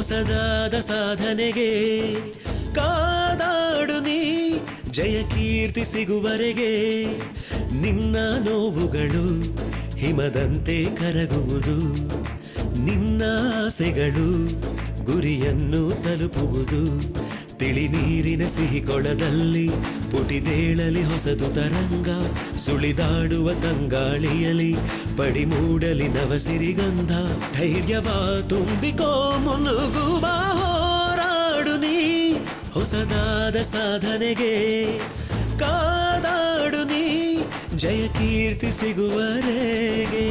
ಹೊಸದಾದ ಸಾಧನೆಗೆ ಕಾದಾಡು ನೀ ಜಯ ಕೀರ್ತಿ ಸಿಗುವರೆಗೆ ನಿನ್ನ ನೋವುಗಳು ಹಿಮದಂತೆ ಕರಗುವುದು ನಿನ್ನ ಆಸೆಗಳು ಗುರಿಯನ್ನು ತಲುಪುವುದು ತಿಳಿ ನೀರಿನ ಸಿಹಿ ಕೊಳದಲ್ಲಿ ಪುಟಿದೇಳಲಿ ಹೊಸದು ತರಂಗ ಸುಳಿದಾಡುವ ತಂಗಾಳಿಯಲಿ ಪಡಿ ಮೂಡಲಿ ನವಸಿರಿಗಂಧ ಧೈರ್ಯವ ತುಂಬಿಕೋ ಮುನ್ನುಗ್ಗುವ ಹೋರಾಡು ನೀ ಹೊಸದಾದ ಸಾಧನೆಗೆ ಕಾದಾಡು ನೀ ಜಯ ಕೀರ್ತಿ ಸಿಗುವರೆಗೆ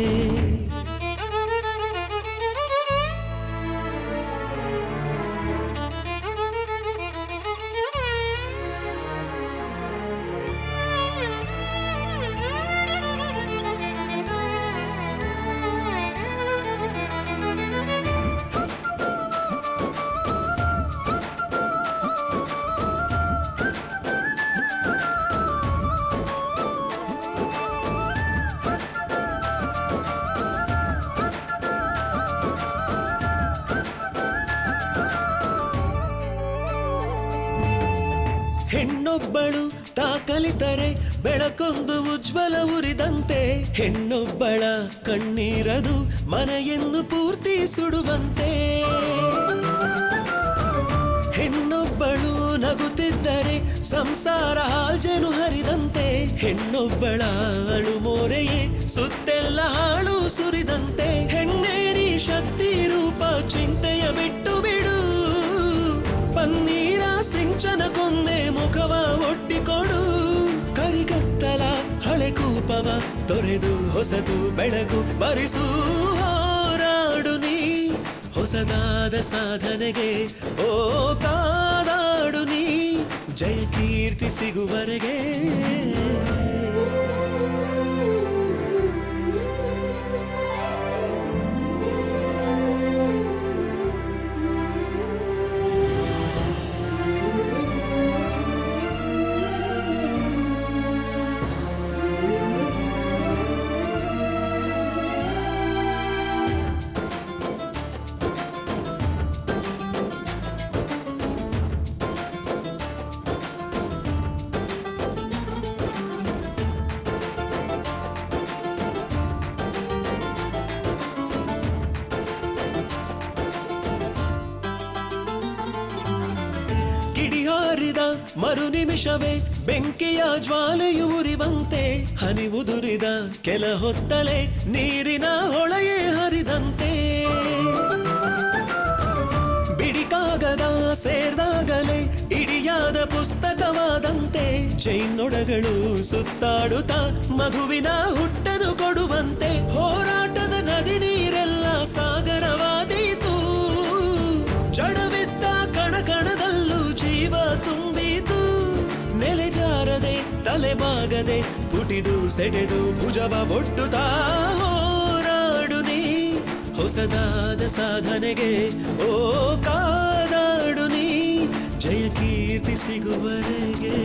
ಹೆಣ್ಣೊಬ್ಬಳು ತಾ ಕಲಿತರೆ ಬೆಳಕೊಂದು ಉಜ್ವಲ ಉರಿದಂತೆ ಹೆಣ್ಣೊಬ್ಬಳ ಕಣ್ಣೀರದು ಮನೆಯನ್ನು ಪೂರ್ತಿ ಸುಡುವಂತೆ ಹೆಣ್ಣೊಬ್ಬಳು ನಗುತ್ತಿದ್ದರೆ ಸಂಸಾರ ಹಾಲ್ಜನು ಹರಿದಂತೆ ಹೆಣ್ಣೊಬ್ಬಳ ಅಳು ಮೋರೆಯೇ ಸುತ್ತೆಲ್ಲ ಹಾಳು ಸುರಿದಂತೆ ಹೆಣ್ಣೇರಿ ಶಕ್ತಿ ರೂಪ ಚಿಂತೆಯ ಬಿಟ್ಟು ಬಿಡು ಪನ್ನೀರ ಸಿಂಚನಕ್ಕೊಮ್ಮೆ ಮುಖವ ಒಡ್ಡಿಕೊಡು ಕರಿಗತ್ತಲ ಹಳೆ ಕೂಪವ ತೊರೆದು ಹೊಸದು ಬೆಳಕು ಬರಿಸು ಹೋರಾಡು ನೀ ಹೊಸದಾದ ಸಾಧನೆಗೆ ಓ ಕಾದಾಡು ನೀ ಜಯ ಕೀರ್ತಿ ಸಿಗುವರೆಗೆ ಕಿಡಿಹಾರಿದ ಮರು ನಿಮಿಷವೇ ಬೆಂಕಿಯ ಜ್ವಾಲೆಯು ಉರಿವಂತೆ ಹನಿ ಉದುರಿದ ಕೆಲ ಹೊತ್ತಲೆ ನೀರಿನ ಹೊಳೆಯೇ ಹರಿದಂತೆ ಬಿಡಿಕಾಗದ ಸೇರ್ದಾಗಲೇ ಇಡಿಯಾದ ಪುಸ್ತಕವಾದಂತೆ ಜೈನೊಡಗಳು ಸುತ್ತಾಡುತ್ತಾ ಮಗುವಿನ ಹುಟ್ಟನ್ನು ಕೊಡುವಂತೆ ಹೋರಾಟದ ನದಿ ನೀರೆಲ್ಲ ಸಾಗರವಾದೀತು ಜಡವಿದ್ದ ಕಣಕಣದಲ್ಲೂ ಜೀವ ತುಂಬಿತು ನೆಲೆಜಾರದೆ ತಲೆಬಾಗದೆ ಪುಟಿದು ಸೆಡೆದು ಭುಜವ ಒಡ್ಡುತ್ತಾ ಹೋರಾಡು ನೀ ಹೊಸದಾದ ಸಾಧನೆಗೆ ಓ ಕಾದಾಡು ನೀ ಜಯ ಕೀರ್ತಿ ಸಿಗುವರೆಗೆ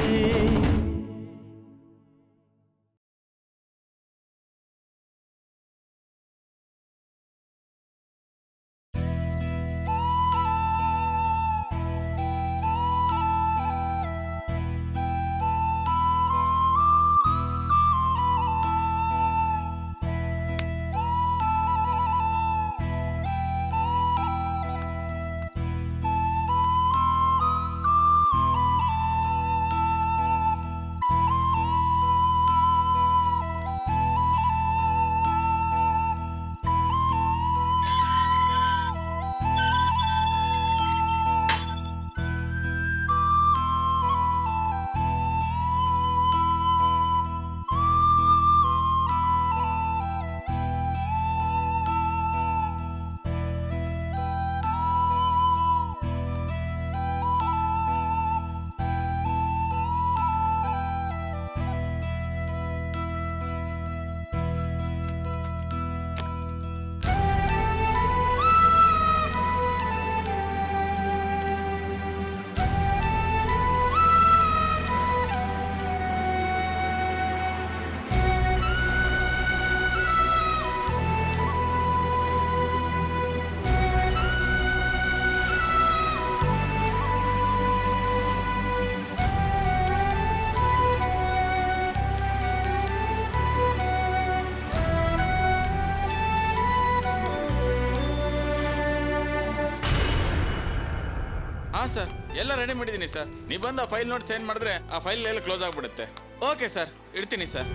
ಸರ್ ಎಲ್ಲ ರೆಡಿ ಮಾಡಿದ್ದೀನಿ ಸರ್. ನೀವು ಬಂದು ಆ ಫೈಲ್ ನೋಡಿ ಸೈನ್ ಮಾಡಿದ್ರೆ ಆ ಫೈಲ್ ಎಲ್ಲ ಕ್ಲೋಸ್ ಆಗ್ಬಿಡುತ್ತೆ. ಓಕೆ ಸರ್, ಇಡ್ತೀನಿ ಸರ್.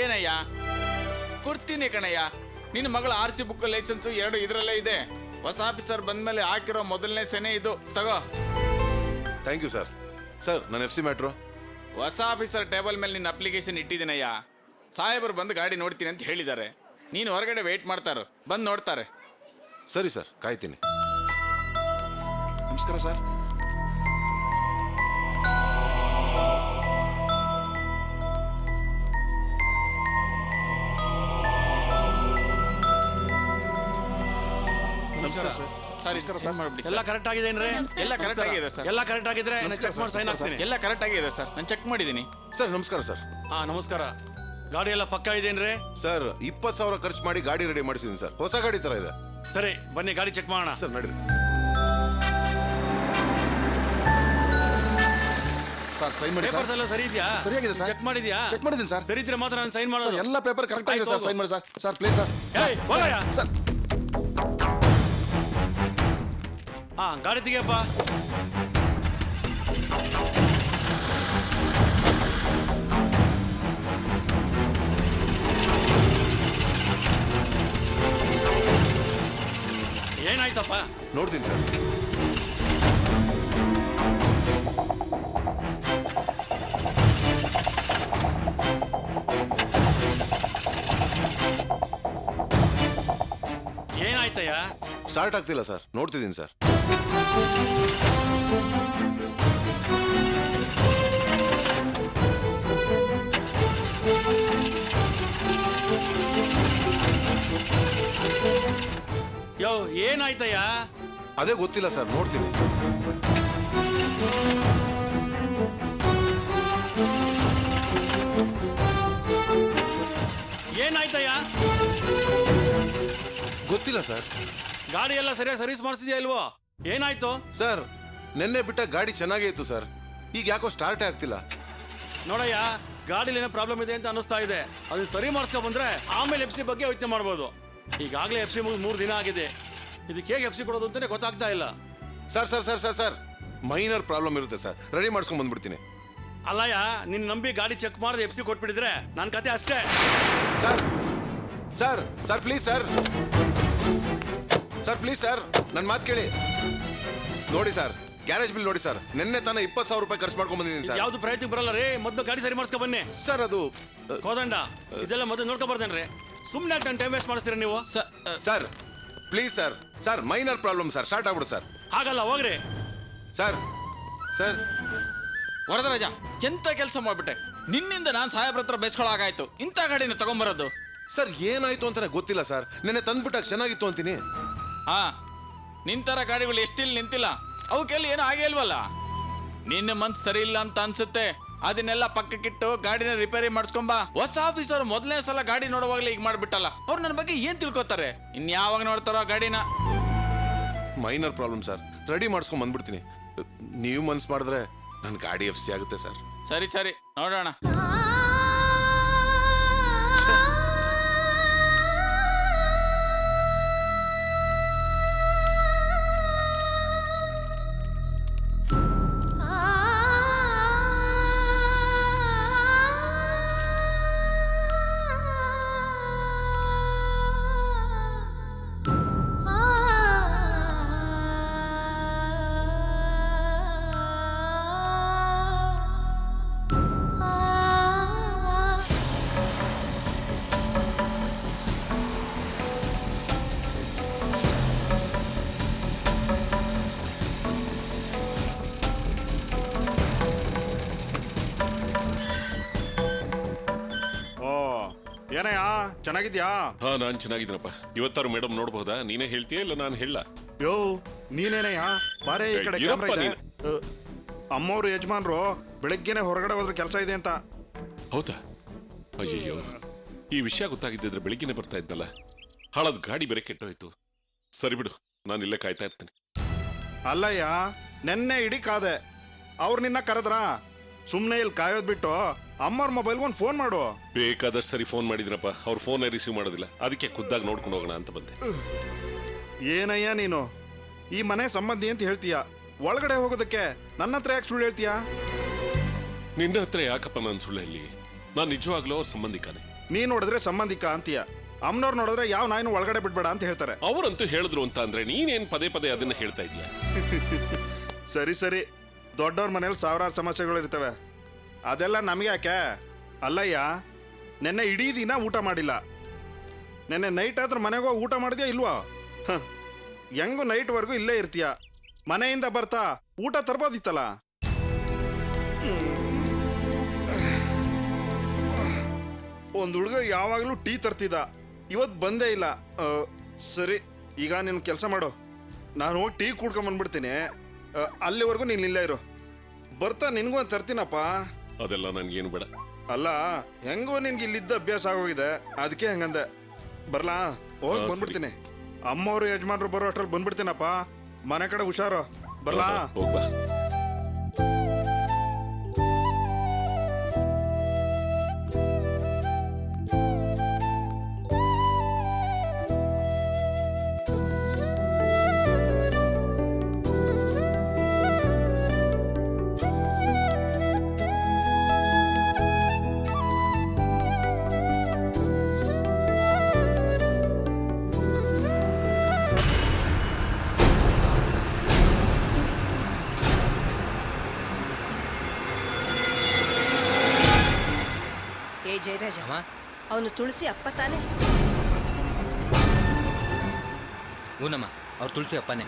ಏನಯ್ಯ ಕೊಡ್ತೀನಿ ಕಣಯ್ಯ. ನಿನ್ನ ಮಗಳ RC ಬುಕ್ ಲೈಸೆನ್ಸು 2 ಇದರಲ್ಲೇ ಇದೆ. ಹೊಸ ಆಫೀಸರ್ ಬಂದ್ಮೇಲೆ ಹಾಕಿರೋ ಮೊದಲನೇ ಸೆನೆ ಇದು, ತಗೋ. Thank you sir. ಸರ್ ನನ್ನ FC ಮ್ಯಾಟ್ರು. ಹೊಸ ಆಫೀಸರ್ ಟೇಬಲ್ ಮೇಲೆ ನಿನ್ನ ಅಪ್ಲಿಕೇಶನ್ ಇಟ್ಟಿದ್ದೀನಯ್ಯ. ಸಾಹೇಬರು ಬಂದು ಗಾಡಿ ನೋಡ್ತೀನಿ ಅಂತ ಹೇಳಿದ್ದಾರೆ. ನೀನು ಹೊರಗಡೆ ವೆಯ್ಟ್ ಮಾಡ್ತಾರೋ, ಬಂದು ನೋಡ್ತಾರೆ. ಸರಿ ಸರ್, ಕಾಯ್ತೀನಿ. ನಮಸ್ಕಾರ ಸರ್. ನಮಸ್ಕಾರ ಸರ್. ಸರಿ ಸರ್, ಮಾಡ್ಬಿಡಿ. ಎಲ್ಲ ಕರೆಕ್ಟ್ ಆಗಿದೆ ಏನ್ರಿ? ಎಲ್ಲ ಕರೆಕ್ಟ್ ಆಗಿದೆ ಸರ್. ಎಲ್ಲ ಕರೆಕ್ಟ್ ಆಗಿದ್ರೆ ಚೆಕ್ ಮಾಡಿ ಸೈನ್ ಹಾಕ್ತೀನಿ. ಎಲ್ಲ ಕರೆಕ್ಟ್ ಆಗಿದೆ ಸರ್, ನಾನು ಚೆಕ್ ಮಾಡಿದ್ದೀನಿ. ಸರ್ ನಮಸ್ಕಾರ ಸರ್. ನಮಸ್ಕಾರ. ಗಾಡಿ ಎಲ್ಲ ಪಕ್ಕ ಇದೆಯೇನ್ರಿ? ಸರ್ 20,000 ಖರ್ಚು ಮಾಡಿ ಗಾಡಿ ರೆಡಿ ಮಾಡಿಸಿದ್ದೀನಿ ಸರ್. ಹೊಸ ಗಾಡಿ ತರ ಇದೆ. ಸರಿ ಬನ್ನಿ ಗಾಡಿ ಚೆಕ್ ಮಾಡೋಣ. ಸರ್ ನಡೀರಿ. ಸರ್ ಸೈನ್ ಮಾಡಿ ಪೇಪರ್ಸ್ ಎಲ್ಲ ಸರಿ ಇದೆಯಾ? ಸರಿಯಾಗಿದೆ ಸರ್. ಚೆಕ್ ಮಾಡಿದ್ಯಾ? ಚೆಕ್ ಮಾಡಿದ್ದೀನಿ ಸರ್. ಸರಿ ಇದ್ರೆ ಮಾತ್ರ ನಾನು ಸೈನ್ ಮಾಡೋದು. ಎಲ್ಲ ಪೇಪರ್ ಕರೆಕ್ಟ್ ಆಗಿದೆ ಸರ್. ಸೈನ್ ಮಾಡಿ ಸರ್. Sir please sir. ಏಯ್ ಹೋಗಯ್ಯ. ಸರ್ ಗಾಡಿ ತೆಗಿಯಪ್ಪ. ಏನಾಯ್ತಪ್ಪ? ನೋಡ್ತೀನಿ ಸರ್. ಏನಾಯ್ತಯ್ಯ? ಸ್ಟಾರ್ಟ್ ಆಗ್ತಿಲ್ಲ ಸರ್, ನೋಡ್ತಿದ್ದೀನಿ ಸರ್. ಯೋ ಏನಾಯ್ತಯ್ಯ? ಅದೇ ಗೊತ್ತಿಲ್ಲ ಸರ್, ನೋಡ್ತೀನಿ. ಏನಾಯ್ತಯ್ಯ? ಗೊತ್ತಿಲ್ಲ ಸರ್. ಗಾಡಿ ಎಲ್ಲ ಸರಿಯಾಗಿ ಸರ್ವಿಸ್ ಮಾಡಿಸಿದ್ಯಾ ಇಲ್ವೋ? ಏನಾಯ್ತು? ಸರ್ ನೆನ್ನೆ ಬಿಟ್ಟ ಗಾಡಿ ಚೆನ್ನಾಗೇ ಇತ್ತು ಸರ್. ಈಗ ಯಾಕೋ ಸ್ಟಾರ್ಟೇ ಆಗ್ತಿಲ್ಲ. ನೋಡಯ್ಯ, ಗಾಡಿಲಿ ಏನೋ ಪ್ರಾಬ್ಲಮ್ ಇದೆ ಅಂತ ಅನಿಸ್ತಾ ಇದೆ. ಅದನ್ನ ಸರಿ ಮಾಡಿಸ್ಕೊ ಬಂದ್ರೆ ಆಮೇಲೆ FC ಬಗ್ಗೆ ಯೋಚನೆ ಮಾಡ್ಬೋದು. ಈಗಾಗಲೇ FC ಮುಗಿದು 3 ದಿನ ಆಗಿದೆ. ಇದಕ್ಕೆ ಹೇಗೆ FC ಕೊಡೋದು ಅಂತಾನೆ ಗೊತ್ತಾಗ್ತಾ ಇಲ್ಲ. Sir sir sir sir sir minor problem ಇರುತ್ತೆ ಸರ್. ರೆಡಿ ಮಾಡಿಸ್ಕೊಂಡ್ ಬಂದ್ಬಿಡ್ತೀನಿ. ಅಲ್ಲಯ್ಯ, ನಿನ್ ನಂಬಿ ಗಾಡಿ ಚೆಕ್ ಮಾಡಿದ್ರೆ FC ಕೊಟ್ಬಿಟ್ಟಿದ್ರೆ ನನ್ನ ಕತೆ ಅಷ್ಟೇ. Sir sir sir please sir. Sir please sir, ನನ್ನ ಮಾತು ಕೇಳಿ. ನೋಡಿ ಸರ್, ಗ್ಯಾರೇಜ್ ಬಿಲ್ ನೋಡಿ ಸರ್. ನಿನ್ನೆ ತಾನೇ 20,000 ರೂಪಾಯಿ ಖರ್ಚು ಮಾಡ್ಕೊಂಡ್ ಬಂದಿದ್ದೀನಿ ಸರ್. ಯಾವ್ದು ಪ್ರಯತ್ನ ಬರಲ್ಲ ರೀ. ಮೊದಲು ಗಾಡಿ ಸರಿ ಮಾಡಿಸ್ಕೊ ಬನ್ನಿ. ಸರ್ ಅದು ಕೋದಂಡ, ಇದೆಲ್ಲ ಮೊದಲು ನೋಡ್ಕೊ ಬರ್ದೇನ್ರಿ. ಸುಮ್ಮನೆ ನನ್ನ ಟೈಮ್ ವೇಸ್ಟ್ ಮಾಡಿಸ್ತೀರ ನೀವು. Sir please sir. Sir minor problem sir, start ಆಗ್ಬಿಡು ಸರ್. ಆಗಲ್ಲ, ಹೋಗ್ರಿ. ಸರ್ ಸರ್ ವರದರಾಜ, ಎಂತ ಕೆಲಸ ಮಾಡ್ಬಿಟ್ಟೆ. ನಿನ್ನಿಂದ ನಾನು ಸಾಹೇಬ್ರ ಹತ್ರ ಬೇಸ್ಕೊಳಗಾಯ್ತು. ಇಂಥ ಗಾಡಿನ ತಗೊಂಬರೋದು. ಸರ್ ಏನಾಯ್ತು ಅಂತಾನೆ ಗೊತ್ತಿಲ್ಲ ಸರ್. ನೆನ್ನೆ ತಂದ್ಬಿಟ್ಟಾಗ ಚೆನ್ನಾಗಿತ್ತು ಅಂತೀನಿ. ನಿಂತರ ಗಾಡಿಗಳು ಎಷ್ಟಿಲ್ಲ ನಿಂತಿಲ್ಲ, ಅವಕ್ಕೆಲ್ಲ ಏನೂ ಆಗೇ ಇಲ್ವಲ್ಲ. ನಿನ್ನ ಮನ್ಸು ಸರಿ ಇಲ್ಲ ಅಂತ ಅನ್ಸುತ್ತೆ. ಅದನ್ನೆಲ್ಲ ಪಕ್ಕಕ್ಕಿಟ್ಟು ಗಾಡಿನ ರಿಪೇರಿ ಮಾಡಿಸ್ಕೊಂಬ. ಹೊಸ ಆಫೀಸರ್ ಮೊದಲನೇ ಸಲ ಗಾಡಿ ನೋಡುವಾಗಲೇ ಈಗ ಮಾಡ್ಬಿಟ್ಟಲ್ಲ. ಅವ್ರು ನನ್ನ ಬಗ್ಗೆ ಏನ್ ತಿಳ್ಕೊತಾರೆ? ಇನ್ಯಾವಾಗ ನೋಡ್ತಾರೋ ಗಾಡಿನ? ಮೈನರ್ ಪ್ರಾಬ್ಲಮ್ ಸರ್, ರೆಡಿ ಮಾಡಿಸ್ಕೊಂಡ್ ಬಂದ್ಬಿಡ್ತೀನಿ. ನೀವು ಮನ್ಸು ಮಾಡಿದ್ರೆ ನನ್ನ ಗಾಡಿ FC ಆಗುತ್ತೆ ಸರ್. ಸರಿ ಸರಿ, ನೋಡೋಣ. ಏನಯ್ಯ, ಚೆನ್ನಾಗಿದ್ಯಾ? ನಾನ್ ಚೆನ್ನಾಗಿದ್ದೀನಪ್ಪ. ಇವತ್ತಾರು ಮೇಡಮ್ ನೋಡ್ಬಹುದಾ? ನೀನೇ ಹೇಳ್ತೀಯ ಇಲ್ಲ ನಾನು ಹೇಳ? ಯೋ ನೀನೇನಯ್ಯ, ಬಾರೇ ಈ ಕಡೆ. ಕ್ಯಾಮ್ರಾ ಇದೆ. ಅಮ್ಮವ್ರು ಯಜಮಾನ್ರು ಬೆಳಗ್ಗೆನೆ ಹೊರಗಡೆ ಹೋದ್ರೆ ಕೆಲಸ ಇದೆ ಅಂತ. ಹೌದಾ? ಅಯ್ಯಯ್ಯೋ, ಈ ವಿಷಯ ಗೊತ್ತಾಗಿದ್ದಿದ್ರೆ ಬೆಳಿಗ್ಗೆನೆ ಬರ್ತಾ ಇದ್ನಲ್ಲ. ಹಾಳದ್ ಗಾಡಿ ಬೇರೆ ಕೆಟ್ಟೋಯ್ತು. ಸರಿ ಬಿಡು, ನಾನು ಇಲ್ಲೇ ಕಾಯ್ತಾ ಇರ್ತೀನಿ. ಅಲ್ಲಯ್ಯ, ನೆನ್ನೆ ಇಡೀ ಕಾದೆ. ಅವ್ರು ನಿನ್ನ ಕರೆದ್ರಾ? ಸುಮ್ಮನೆ ಇಲ್ಲಿ ಕಾಯೋದ್ ಬಿಟ್ಟು ಅಮ್ಮವ್ರ ಮೊಬೈಲ್ಗೆ ಒಂದು ಫೋನ್ ಮಾಡು. ಬೇಕಾದಷ್ಟು ಸರಿ ಫೋನ್ ಮಾಡಿದ್ರಪ್ಪ, ಅವ್ರ ಫೋನ್ ರಿಸೀವ್ ಮಾಡೋದಿಲ್ಲ. ಅದಕ್ಕೆ ಖುದ್ದಾಗಿ ನೋಡ್ಕೊಂಡು ಹೋಗೋಣ ಅಂತ ಬಂದೆ. ಏನಯ್ಯ ನೀನು, ಈ ಮನೆ ಸಂಬಂಧಿ ಅಂತ ಹೇಳ್ತೀಯ, ಒಳಗಡೆ ಹೋಗೋದಕ್ಕೆ ನನ್ನ ಹತ್ರ ಯಾಕೆ ಸುಳ್ಳು ಹೇಳ್ತೀಯಾ? ನಿನ್ನ ಹತ್ರ ಯಾಕಪ್ಪ ನಾನು ಸುಳ್ಳು ಹೇಳಿ? ನಾನು ನಿಜವಾಗ್ಲೂ ಅವ್ರ ಸಂಬಂಧಿಕನೇ. ನೀನ್ ನೋಡಿದ್ರೆ ಸಂಬಂಧಿಕ ಅಂತೀಯ, ಅಮ್ಮನವ್ರು ನೋಡಿದ್ರೆ ಯಾವ ನಾಯಿನೂ ಒಳಗಡೆ ಬಿಡ್ಬೇಡ ಅಂತ ಹೇಳ್ತಾರೆ. ಅವರಂತೂ ಹೇಳಿದ್ರು ಅಂತ ಅಂದ್ರೆ ನೀನೇನ್ ಪದೇ ಪದೇ ಅದನ್ನ ಹೇಳ್ತಾ ಇದೀಯ? ಸರಿ ಸರಿ, ದೊಡ್ಡವ್ರ ಮನೇಲಿ ಸಾವಿರಾರು ಸಮಸ್ಯೆಗಳು ಇರ್ತವೆ, ಅದೆಲ್ಲ ನಮಗೆ ಯಾಕೆ? ಅಲ್ಲಯ್ಯ, ನೆನ್ನೆ ಇಡೀ ದಿನ ಊಟ ಮಾಡಿಲ್ಲ, ನೆನ್ನೆ ನೈಟ್ ಆದ್ರೂ ಮನೆಗೆ ಹೋಗಿ ಊಟ ಮಾಡಿದ್ಯಾ ಇಲ್ವಾ? ಹೆಂಗು ನೈಟ್ವರೆಗೂ ಇಲ್ಲೇ ಇರ್ತೀಯ, ಮನೆಯಿಂದ ಬರ್ತಾ ಊಟ ತರ್ಬೋದಿತ್ತಲ್ಲ. ಒಂದು ಹುಡುಗ ಯಾವಾಗಲೂ ಟೀ ತರ್ತಿದ್ದ, ಇವತ್ತು ಬಂದೇ ಇಲ್ಲ. ಸರಿ, ಈಗ ನೀನು ಕೆಲಸ ಮಾಡು, ನಾನು ಹೋಗಿ ಟೀ ಕುಡ್ಕೊಂಬಂದ್ಬಿಡ್ತೀನಿ, ಅಲ್ಲಿವರೆಗೂ ನೀನು ಇಲ್ಲೇ ಇರು, ಬರ್ತಾ ನಿನಗೂ ಒಂದು ತರ್ತೀನಪ್ಪ. ಅದೆಲ್ಲ ನನ್ಗೇನು ಬೇಡ. ಅಲ್ಲ, ಹೆಂಗೋ ನಿನ್ಗೆ ಇಲ್ಲಿದ್ದ ಅಭ್ಯಾಸ ಆಗೋಗಿದೆ, ಅದಕ್ಕೆ ಹಂಗಂದೆ. ಬರ್ಲಾ? ಹೋಗಿ ಸರಿ. ಬಂದ್ಬಿಡ್ತೀನಿ. ಅಮ್ಮವ್ರು ಯಜಮಾನ್ರು ಬರೋ ಅಷ್ಟ್ರಲ್ಲಿ ಬಂದ್ಬಿಡ್ತೀನಪ್ಪ, ಮನೆ ಕಡೆ ಹುಷಾರು. ಬರ್ಲಾ? ಹೋಗ್ಬಾ. ಜಯರಾಜ, ಅವನು ತುಳಸಿ ಅಪ್ಪ ತಾನೆ? ಹೂನಮ್ಮ, ಅವ್ರು ತುಳಸಿ ಅಪ್ಪನೇ.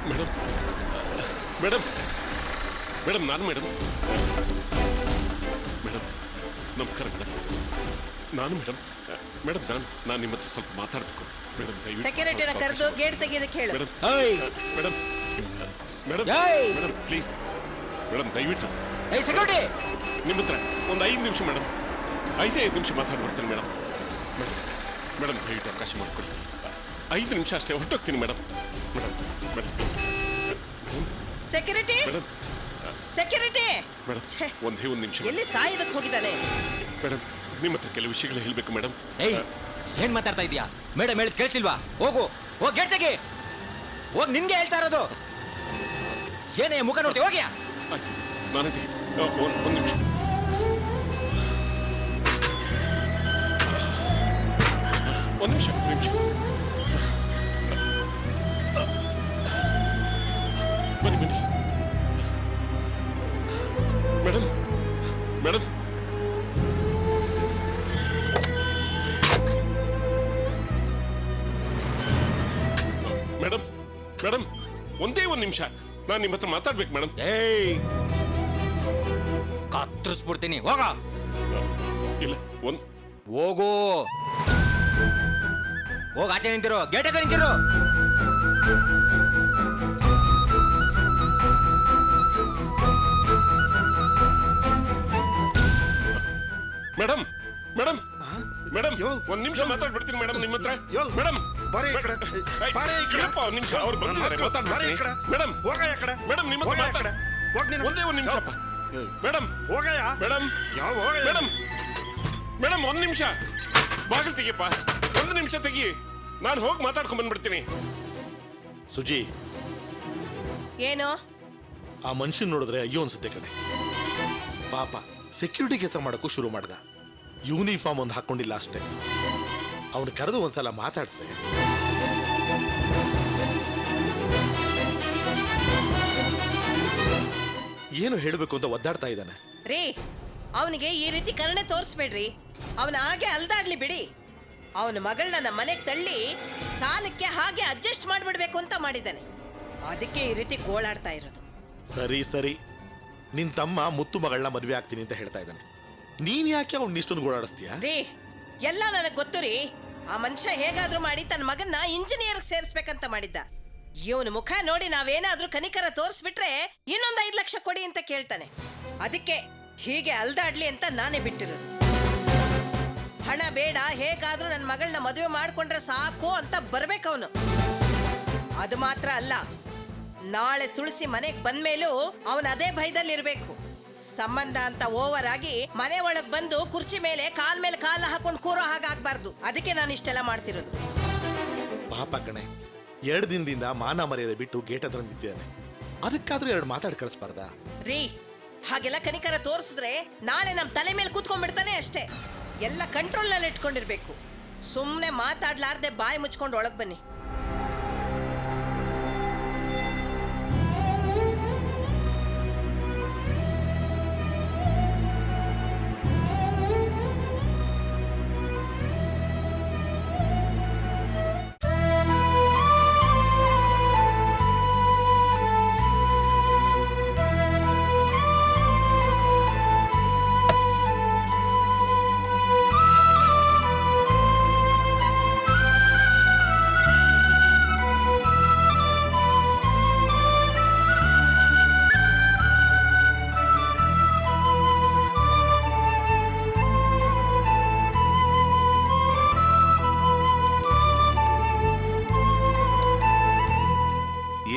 ಮೇಡಮ್ ಮೇಡಮ್ ಮೇಡಮ್ ನಾನು ಮೇಡಮ್ ಮೇಡಮ್ ನಮಸ್ಕಾರ ಮೇಡಮ್. ನಾನು ಮೇಡಮ್ ಮೇಡಮ್ ನಾನು ನಿಮ್ಮ ಹತ್ರ ಸ್ವಲ್ಪ ಮಾತಾಡಬೇಕು ಮೇಡಮ್. ದಯವಿಟ್ಟು ಸೆಕ್ಯೂರಿಟಿನ ಕರೆದು ಗೇಟ್ ತೆಗೆಯೋದಕ್ಕೆ ಹೇಳು. Madam madam madam madam please madam ದಯವಿಟ್ಟು ಸೆಕ್ಯೂರಿಟಿ, ನಿಮ್ಮ ಹತ್ರ ಒಂದು 5 ನಿಮಿಷ ಮೇಡಮ್, 5 ನಿಮಿಷ ಮಾತಾಡ್ಬಿಡ್ತೀನಿ ಮೇಡಮ್. ಮೇಡಮ್ ಮೇಡಮ್ ದಯವಿಟ್ಟು ಅವಕಾಶ ಮಾಡಿಕೊಡಿ, 5 ನಿಮಿಷ ಅಷ್ಟೇ, ಹೊರಟೋಗ್ತೀನಿ madam. Madam madam please madam. Security, madam security, madam ಒಂದೇ ಒಂದು ನಿಮಿಷ ಎಲ್ಲಿ ಸಾಯೋದಕ್ಕೆ ಹೋಗಿದ್ದಾನೆ? ಮೇಡಮ್ ನಿಮ್ಮ ಹತ್ರ ಕೆಲವು ವಿಷಯಗಳು ಹೇಳಬೇಕು ಮೇಡಮ್. ಏನ್ ಮಾತಾಡ್ತಾ ಇದೀಯಾ? ಮೇಡಮ್ ಹೇಳಿದ್ ಕೇಳ್ತಿಲ್ವಾ? ಹೋಗು, ಹೋಗಿ ಗೇಟ್ ತೆಗಿ, ಹೋಗಿ ನಿನ್ಗೆ ಹೇಳ್ತಾ ಇರೋದು. ಏನೇ ಮುಖ ನೋಡ್ತೀವಿ, ಹೋಗ್ಯಾ? ಆಯ್ತು, ನಾನೇ ತೆಗಿತು. ಒಂದು ನಿಮಿಷ ಒಂದು ನಿಮಿಷ ಬನ್ನಿ ಬನ್ನಿ ಮೇಡಮ್ ಮೇಡಮ್ ಮೇಡಮ್ ಮೇಡಮ್ ಒಂದೇ ಒಂದು ನಿಮಿಷ, ನಾನು ನಿಮ್ಮ ಹತ್ರ ಮಾತಾಡ್ಬೇಕು ಮೇಡಮ್. ಕತ್ತರಿಸ್ಬಿಡ್ತೀನಿ, ಹೋಗ. ಇಲ್ಲ ಹೋಗು, ಹೋಗ, ಆಚೆ ನಿಂತಿರೋ, ಗೇಟ್ ಹತ್ರ ನಿಂತಿರೋ. ಮೇಡಮ್ ಮೇಡಮ್ ಮೇಡಮ್ ಯೋ, ಒಂದ್ ನಿಮಿಷ ಮಾತಾಡ್ಬಿಡ್ತೀನಿ ಮೇಡಮ್ ನಿಮ್ಮ ಹತ್ರ. ಯೋ, ಮೇಡಮ್ ಬಾರಿ ಈ ಕಡೆ, ಬಾರಿ ಈ ಕಡೆ. ಇರಪ್ಪ ಒಂದ್ ನಿಮಿಷ, ಅವ್ರು ಬಂದಿದ್ದಾರೆ, ಬಾರಿ ಈ ಕಡೆ. ಮೇಡಮ್ ಹೋಗ ಈ ಕಡೆ. ಮೇಡಮ್ ನಿಮ್ಮ ಹತ್ರ ಹೋಗ ಈ ಮಾತಾಡ. ಕಡೆ. ಹೋಗ್ ನೀನು. ಒಂದೇ ಒಂದು ನಿಮಿಷಪ್ಪ ಮೇಡಮ್. ಹೋಗಯ್ಯ. ಮೇಡಮ್ ಯಾವ ಹೋಗಯ್ಯ? ಮೇಡಮ್ ಮೇಡಮ್ ಒಂದ್ ನಿಮಿಷ, ಬಾಗಿಲು ತೆಗಿಯಪ್ಪ, ಒಂದು ನಿಮಿಷ ತೆಗಿ, ನಾನು ಹೋಗಿ ಮಾತಾಡ್ಕೊಂಡ್ ಬಂದ್ಬಿಡ್ತೀನಿ. ಸುಜಿ, ಏನು? ಆ ಮನುಷ್ಯನ್ ನೋಡಿದ್ರೆ ಅಯ್ಯೋ ಅನ್ಸುತ್ತೆ ಕಣೆ. ಪಾಪ ಸೆಕ್ಯೂರಿಟಿ ಕೆಲಸ ಮಾಡೋಕ್ಕೂ ಶುರು ಮಾಡ್ದ, ಯೂನಿಫಾರ್ಮ್ ಒಂದು ಹಾಕೊಂಡಿಲ್ಲ ಅಷ್ಟೇ. ಅವನು ಕರೆದು ಒಂದ್ಸಲ ಮಾತಾಡ್ಸೆ. ಏನು ಹೇಳಬೇಕು ಅಂತ ಒದ್ದಾಡ್ತಾ ಇದ್ದಾನೆ. ರೀ, ಅವನಿಗೆ ಈ ರೀತಿ ಕರುಣೆ ತೋರಿಸ್ಬೇಡ್ರಿ, ಅವನ ಹಾಗೆ ಅಲ್ದಾಡ್ಲಿ ಬಿಡಿ. ಅವನ ಮಗಳನ್ನ ನಮ್ಮ ಮನೆಗೆ ತಳ್ಳಿ ಸಾಲಕ್ಕೆ ಹಾಗೆ ಅಡ್ಜಸ್ಟ್ ಮಾಡಿಬಿಡ್ಬೇಕು ಅಂತ ಮಾಡಿದ್ದಾನೆ, ಅದಕ್ಕೆ ಈ ರೀತಿ ಗೋಳಾಡ್ತಾ ಇರೋದು. ಸರಿ ಸರಿ, ನಿನ್ ತಮ್ಮ ಮುತ್ತು ಮಗಳನ್ನ ಮದುವೆ ಆಗ್ತೀನಿ ಅಂತ ಹೇಳ್ತಾ ಇದ್ದಾನೆ, ನೀನ್ ಯಾಕೆ ಅವ್ನ ಇಷ್ಟೊಂದು ಗೋಳಾಡಿಸ್ತೀಯ? ರೀ, ಎಲ್ಲ ನನಗೆ ಗೊತ್ತು ರೀ. ಆ ಮನುಷ್ಯ ಹೇಗಾದ್ರೂ ಮಾಡಿ ತನ್ನ ಮಗನ್ನ ಇಂಜಿನಿಯರ್ ಸೇರಿಸ್ಬೇಕಂತ ಮಾಡಿದ್ದ. ಇವನ ಮುಖ ನೋಡಿ ನಾವೇನಾದ್ರೂ ಕನಿಕರ ತೋರಿಸ್ಬಿಟ್ರೆ ಇನ್ನೊಂದು 5 ಲಕ್ಷ ಕೊಡಿ ಅಂತ ಕೇಳ್ತಾನೆ. ಅದಕ್ಕೆ ಹೀಗೆ ಅಲ್ದಾಡ್ಲಿ ಅಂತ ನಾನೇ ಬಿಟ್ಟಿರೋದು. ಹಣ ಬೇಡ, ಹೇಗಾದ್ರೂ ನನ್ನ ಮಗಳನ್ನ ಮದುವೆ ಮಾಡ್ಕೊಂಡ್ರೆ ಸಾಕು ಅಂತ ಬರ್ಬೇಕು ಅವನು. ಅದು ಮಾತ್ರ ಅಲ್ಲ, ನಾಳೆ ತುಳಸಿ ಮನೆಗೆ ಬಂದ್ಮೇಲೂ ಅವನು ಅದೇ ಭಯದಲ್ಲಿರ್ಬೇಕು. ಸಂಬಂಧ ಅಂತ ಓವರ್ ಆಗಿ ಮನೆ ಒಳಗ್ ಬಂದು ಕುರ್ಚಿ ಮೇಲೆ ಕಾಲ್ ಹಾಕೊಂಡು ಕೂರೋ ಹಾಗಾಗ್ಬಾರ್ದು. ಅದಕ್ಕೆ ನಾನು ಇಷ್ಟೆಲ್ಲ ಮಾಡ್ತಿರೋದು. ಪಾಪ ಕಣೆ, 2 ದಿನದಿಂದ ಮಾನ ಮರ್ಯಾದೆ ಬಿಟ್ಟು ಗೇಟ್ ಹತ್ರ ನಿಂತಿದ್ದಾನೆ. ಅದಕ್ಕಾದ್ರೂ 2 ಮಾತಾಡಿ ಕಳಿಸ್ಬಾರ್ದಾ? ರೀ, ಹಾಗೆಲ್ಲ ಕನಿಕರ ತೋರಿಸಿದ್ರೆ ನಾಳೆ ನಮ್ ತಲೆ ಮೇಲೆ ಕೂತ್ಕೊಂಡ್ಬಿಡ್ತಾನೆ ಅಷ್ಟೇ. ಎಲ್ಲ ಕಂಟ್ರೋಲ್ ನಲ್ಲಿ ಇಟ್ಕೊಂಡಿರ್ಬೇಕು. ಸುಮ್ನೆ ಮಾತಾಡ್ಲಾರ್ದೆ ಬಾಯಿ ಮುಚ್ಕೊಂಡು ಒಳಗ್ ಬನ್ನಿ.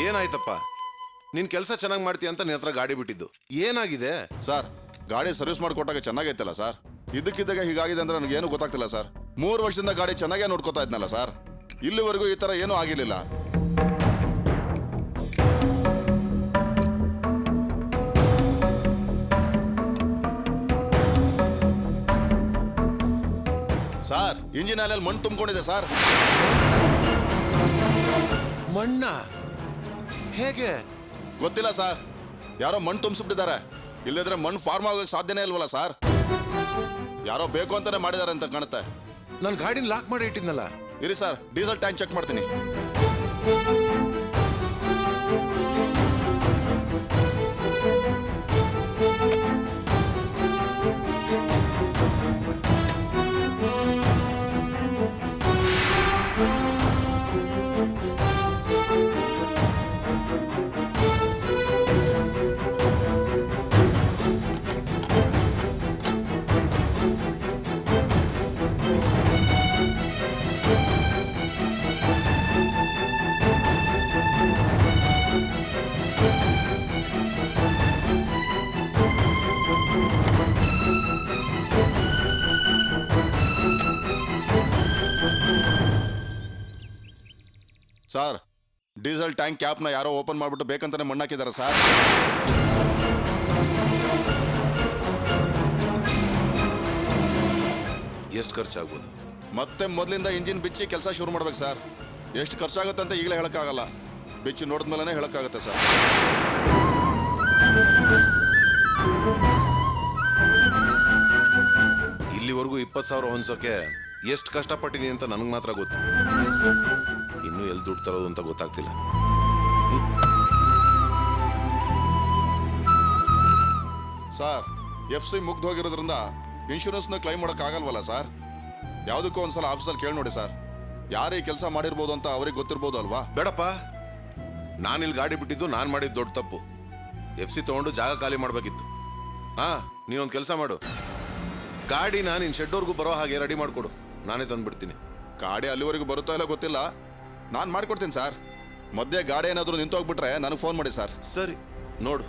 ಏನಾಯ್ತಪ್ಪ? ನಿನ್ ಕೆಲಸ ಚೆನ್ನಾಗಿ ಮಾಡ್ತೀಯ ಅಂತ ನಿನ್ನ ಹತ್ರ ಗಾಡಿ ಬಿಟ್ಟಿದ್ದು. ಏನಾಗಿದೆ? ಸರ್, ಗಾಡಿ ಸರ್ವಿಸ್ ಮಾಡಿಕೊಟ್ಟಾಗ ಚೆನ್ನಾಗೈತಲ್ಲ ಸರ್. ಇದಕ್ಕಿದ್ದಾಗ ಹೀಗಾಗಿದೆ ಅಂದ್ರೆ ನನಗೇನು ಗೊತ್ತಾಗ್ತಿಲ್ಲ ಸರ್. 3 ವರ್ಷದಿಂದ ಗಾಡಿ ಚೆನ್ನಾಗೇ ನೋಡ್ಕೋತಾ ಇದ್ನಲ್ಲ ಸರ್. ಇಲ್ಲಿವರೆಗೂ ಈ ಥರ ಏನೂ ಆಗಿರಲಿಲ್ಲ. ಸರ್, ಇಂಜಿನ್ ಆಯಿಲ್ ಮಣ್ಣು ತುಂಬಿಕೊಂಡಿದೆ ಸರ್. ಮಣ್ಣ? ಹೇಗೆ? ಗೊತ್ತಿಲ್ಲ ಸರ್, ಯಾರೋ ಮಣ್ಣು ತುಂಬಿಸ್ಬಿಟ್ಟಿದ್ದಾರೆ. ಇಲ್ಲದ್ರೆ ಮಣ್ಣು ಫಾರ್ಮ್ ಆಗೋಕ್ಕೆ ಸಾಧ್ಯನೇ ಇಲ್ವಲ್ಲ ಸರ್. ಯಾರೋ ಬೇಕು ಅಂತಾನೆ ಮಾಡಿದ್ದಾರೆ ಅಂತ ಕಾಣುತ್ತೆ. ನಾನು ಗಾಡಿನ ಲಾಕ್ ಮಾಡಿ ಇಟ್ಟಿದ್ನಲ್ಲ. ಇರಿ ಸರ್, ಡೀಸೆಲ್ ಟ್ಯಾಂಕ್ ಚೆಕ್ ಮಾಡ್ತೀನಿ. ಸರ್, ಡೀಸೆಲ್ ಟ್ಯಾಂಕ್ ಕ್ಯಾಪ್ನ ಯಾರೋ ಓಪನ್ ಮಾಡಿಬಿಟ್ಟು ಬೇಕಂತಾನೆ ಮಣ್ಣಾಕಿದ್ದಾರೆ ಸರ್. ಎಷ್ಟು ಖರ್ಚಾಗ್ಬೋದು? ಮತ್ತೆ ಮೊದಲಿಂದ ಇಂಜಿನ್ ಬಿಚ್ಚಿ ಕೆಲಸ ಶುರು ಮಾಡ್ಬೇಕು ಸರ್. ಎಷ್ಟು ಖರ್ಚಾಗುತ್ತೆ ಅಂತ ಈಗಲೇ ಹೇಳೋಕ್ಕಾಗಲ್ಲ. ಬಿಚ್ಚಿ ನೋಡಿದ್ಮೇಲೆ ಹೇಳೋಕ್ಕಾಗುತ್ತೆ ಸರ್. ಇಲ್ಲಿವರೆಗೂ 20,000 ಹೊಂದ್ಸೋಕೆ ಎಷ್ಟು ಕಷ್ಟಪಟ್ಟಿದ್ದೀನಿ ಅಂತ ನನಗೆ ಮಾತ್ರ ಗೊತ್ತು. ಇನ್ನೂ ಎಲ್ಲಿ ದುಡ್ಡು ತರೋದು ಅಂತ ಗೊತ್ತಾಗ್ತಿಲ್ಲ. ಸರ್, FC ಮುಗ್ದು ಹೋಗಿರೋದ್ರಿಂದ ಇನ್ಶೂರೆನ್ಸ್ನ ಕ್ಲೈಮ್ ಮಾಡೋಕ್ಕಾಗಲ್ವಲ್ಲ ಸರ್. ಯಾವುದಕ್ಕೂ ಒಂದ್ಸಲ ಆಫೀಸಲ್ಲಿ ಕೇಳಿ ನೋಡಿ ಸರ್. ಯಾರು ಈ ಕೆಲಸ ಮಾಡಿರ್ಬೋದು ಅಂತ ಅವ್ರಿಗೆ ಗೊತ್ತಿರ್ಬೋದು ಅಲ್ವಾ? ಬೇಡಪ್ಪ, ನಾನು ಇಲ್ಲಿ ಗಾಡಿ ಬಿಟ್ಟಿದ್ದು ನಾನು ಮಾಡಿದ್ದು ದೊಡ್ಡ ತಪ್ಪು. FC ತೊಗೊಂಡು ಜಾಗ ಖಾಲಿ ಮಾಡಬೇಕಿತ್ತು. ನೀನೊಂದು ಕೆಲಸ ಮಾಡು, ಗಾಡಿನ ನಿನ್ನ ಶೆಡ್ವರೆಗೂ ಬರೋ ಹಾಗೆ ರೆಡಿ ಮಾಡಿಕೊಡು, ನಾನೇ ತಂದುಬಿಡ್ತೀನಿ. ಗಾಡಿ ಅಲ್ಲಿವರೆಗೂ ಬರುತ್ತೋ ಇಲ್ಲ ಗೊತ್ತಿಲ್ಲ, ನಾನು ಮಾಡಿಕೊಡ್ತೀನಿ ಸರ್. ಮಧ್ಯೆ ಗಾಡಿ ಏನಾದರೂ ನಿಂತೋಗ್ಬಿಟ್ರೆ ನನಗೆ ಫೋನ್ ಮಾಡಿ ಸರ್. ಸರಿ, ನೋಡು